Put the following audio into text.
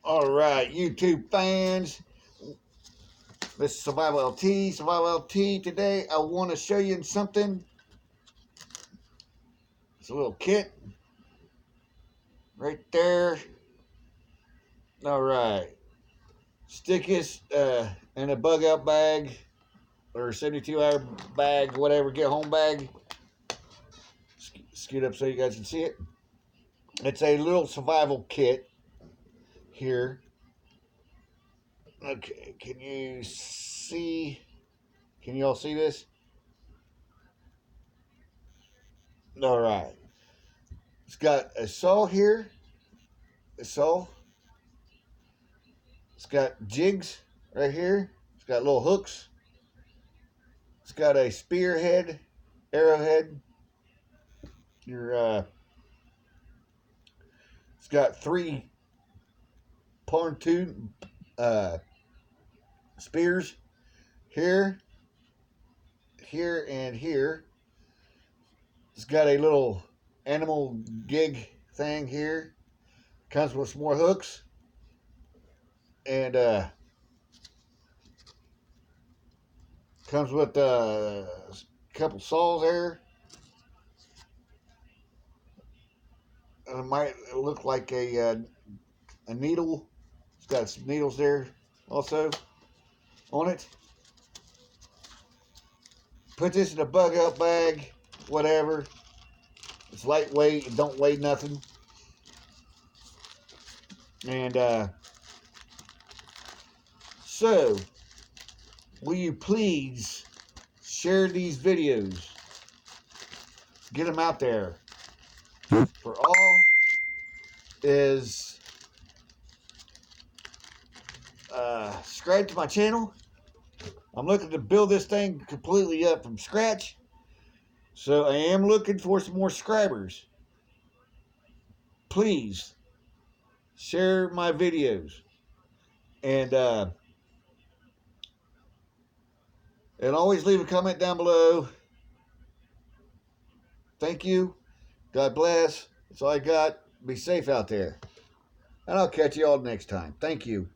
All right, YouTube fans, this is Survival LT. Survival LT. Today, I want to show you something. It's a little kit right there. All right, stick this in a bug out bag or 72-hour bag, whatever. Get home bag. Scoot up so you guys can see it. It's a little survival kit here. Okay, can you see? Can you all see this? All right. It's got a saw here. A saw. It's got jigs right here. It's got little hooks. It's got a spearhead, arrowhead. It's got 3 pontoon spears here, here, and here. It's got a little animal gig thing here. Comes with some more hooks and comes with a couple saws there. It might look like a needle. It's got some needles there also on it. Put this in a bug out bag, whatever. It's lightweight, it don't weigh nothing. And so, will you please share these videos? Get them out there. For all is subscribe to my channel. I'm looking to build this thing completely up from scratch. So I am looking for some more subscribers. Please share my videos. And always leave a comment down below. Thank you. God bless. That's all I got. Be safe out there. And I'll catch you all next time. Thank you.